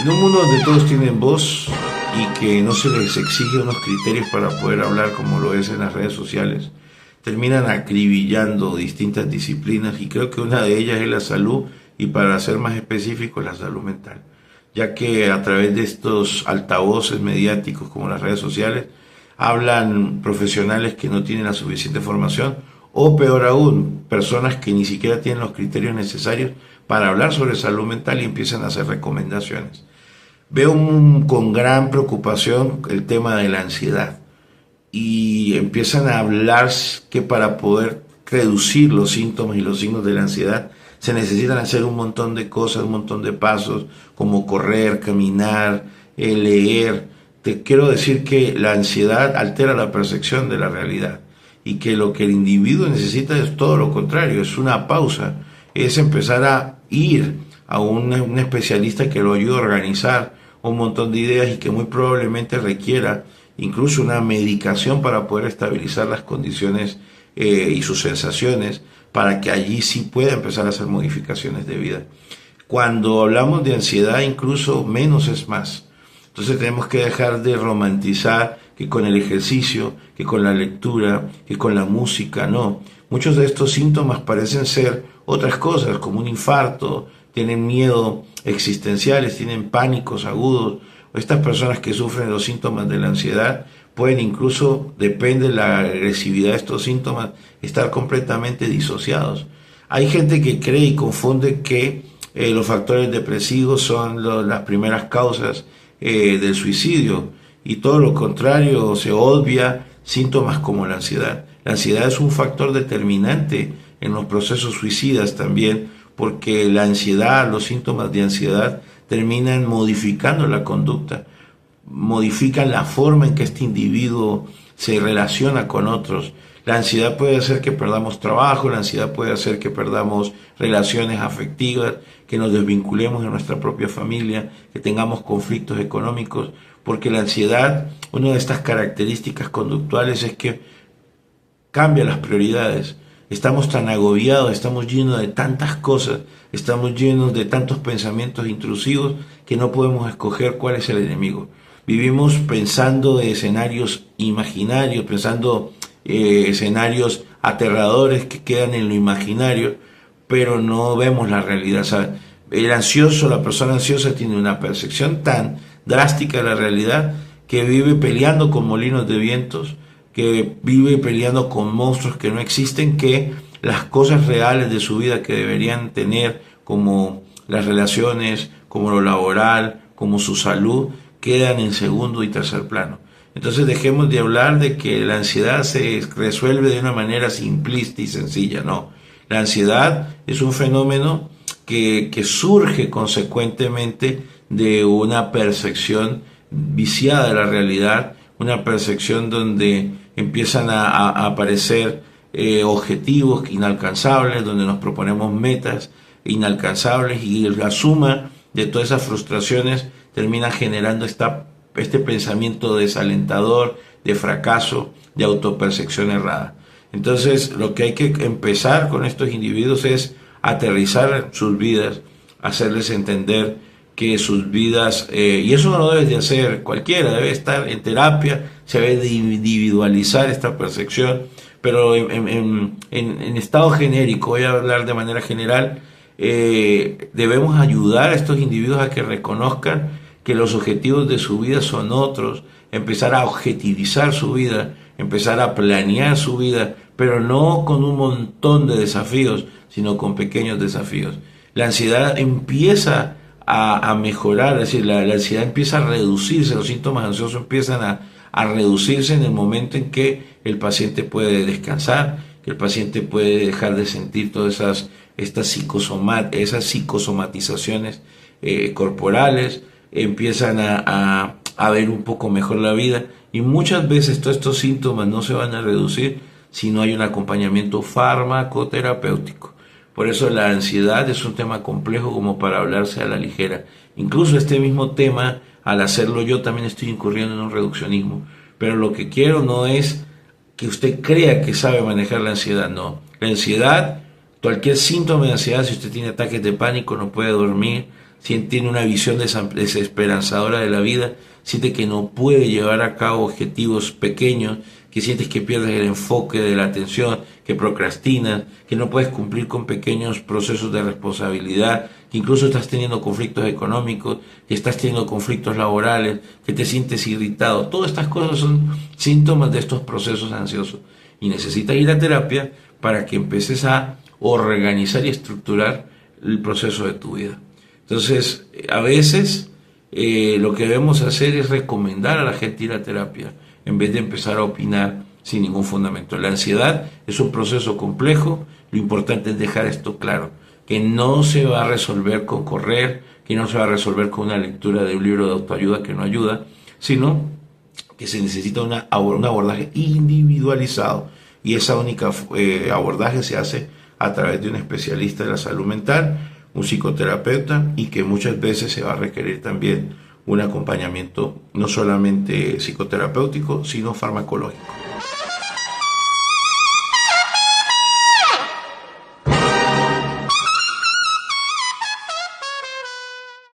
En un mundo donde todos tienen voz y que no se les exige unos criterios para poder hablar como lo es en las redes sociales, terminan acribillando distintas disciplinas y creo que una de ellas es la salud y para ser más específico la salud mental, ya que a través de estos altavoces mediáticos como las redes sociales hablan profesionales que no tienen la suficiente formación o peor aún, personas que ni siquiera tienen los criterios necesarios para hablar sobre salud mental y empiezan a hacer recomendaciones. Veo con gran preocupación el tema de la ansiedad y empiezan a hablar que para poder reducir los síntomas y los signos de la ansiedad se necesitan hacer un montón de cosas, un montón de pasos como correr, caminar, leer. Te quiero decir que la ansiedad altera la percepción de la realidad y que lo que el individuo necesita es todo lo contrario, es una pausa, es empezar a ir a un especialista que lo ayude a organizar un montón de ideas y que muy probablemente requiera incluso una medicación para poder estabilizar las condiciones y sus sensaciones para que allí sí pueda empezar a hacer modificaciones de vida. Cuando hablamos de ansiedad, incluso menos es más. Entonces tenemos que dejar de romantizar que con el ejercicio, que con la lectura, que con la música, no. Muchos de estos síntomas parecen ser otras cosas, como un infarto, tienen miedo existenciales, tienen pánicos agudos. Estas personas que sufren los síntomas de la ansiedad pueden incluso, depende de la agresividad de estos síntomas, estar completamente disociados. Hay gente que cree y confunde que los factores depresivos son las primeras causas del suicidio y todo lo contrario, se obvia síntomas como la ansiedad. La ansiedad es un factor determinante en los procesos suicidas también, porque la ansiedad, los síntomas de ansiedad terminan modificando la conducta, modifican la forma en que este individuo se relaciona con otros. La ansiedad puede hacer que perdamos trabajo, la ansiedad puede hacer que perdamos relaciones afectivas, que nos desvinculemos de nuestra propia familia, que tengamos conflictos económicos, porque la ansiedad, una de estas características conductuales es que cambia las prioridades. Estamos tan agobiados, estamos llenos de tantas cosas, estamos llenos de tantos pensamientos intrusivos que no podemos escoger cuál es el enemigo. Vivimos pensando de escenarios imaginarios, pensando escenarios aterradores que quedan en lo imaginario, pero no vemos la realidad. O sea, el ansioso, la persona ansiosa tiene una percepción tan drástica de la realidad que vive peleando con molinos de vientos, que vive peleando con monstruos que no existen, que las cosas reales de su vida que deberían tener, como las relaciones, como lo laboral, como su salud, quedan en segundo y tercer plano. Entonces dejemos de hablar de que la ansiedad se resuelve de una manera simplista y sencilla, no. La ansiedad es un fenómeno que surge consecuentemente de una percepción viciada de la realidad, una percepción donde empiezan a aparecer objetivos inalcanzables, donde nos proponemos metas inalcanzables y la suma de todas esas frustraciones termina generando este pensamiento desalentador, de fracaso, de autopercepción errada. Entonces, lo que hay que empezar con estos individuos es aterrizar sus vidas, hacerles entender que sus vidas, y eso no lo debes de hacer cualquiera, debe estar en terapia, se debe de individualizar esta percepción, pero en estado genérico, voy a hablar de manera general, debemos ayudar a estos individuos a que reconozcan que los objetivos de su vida son otros, empezar a objetivizar su vida, empezar a planear su vida, pero no con un montón de desafíos, sino con pequeños desafíos. La ansiedad empieza a mejorar, es decir, la ansiedad empieza a reducirse, los síntomas ansiosos empiezan a reducirse en el momento en que el paciente puede descansar, que el paciente puede dejar de sentir todas esas psicosomatizaciones corporales, empiezan a ver un poco mejor la vida y muchas veces todos estos síntomas no se van a reducir si no hay un acompañamiento farmacoterapéutico. Por eso la ansiedad es un tema complejo como para hablarse a la ligera. Incluso este mismo tema, al hacerlo yo también estoy incurriendo en un reduccionismo. Pero lo que quiero no es que usted crea que sabe manejar la ansiedad, no. La ansiedad Cualquier síntoma de ansiedad, si usted tiene ataques de pánico, no puede dormir, si tiene una visión desesperanzadora de la vida, siente que no puede llevar a cabo objetivos pequeños, que sientes que pierdes el enfoque de la atención, que procrastinas, que no puedes cumplir con pequeños procesos de responsabilidad, que incluso estás teniendo conflictos económicos, que estás teniendo conflictos laborales, que te sientes irritado. Todas estas cosas son síntomas de estos procesos ansiosos y necesitas ir a terapia para que empeces a organizar y estructurar el proceso de tu vida. Entonces, a veces lo que debemos hacer es recomendar a la gente ir a terapia en vez de empezar a opinar sin ningún fundamento. La ansiedad es un proceso complejo, lo importante es dejar esto claro, que no se va a resolver con correr, que no se va a resolver con una lectura de un libro de autoayuda que no ayuda, sino que se necesita un abordaje individualizado, y ese único abordaje se hace a través de un especialista de la salud mental, un psicoterapeuta, y que muchas veces se va a requerir también un acompañamiento no solamente psicoterapéutico, sino farmacológico.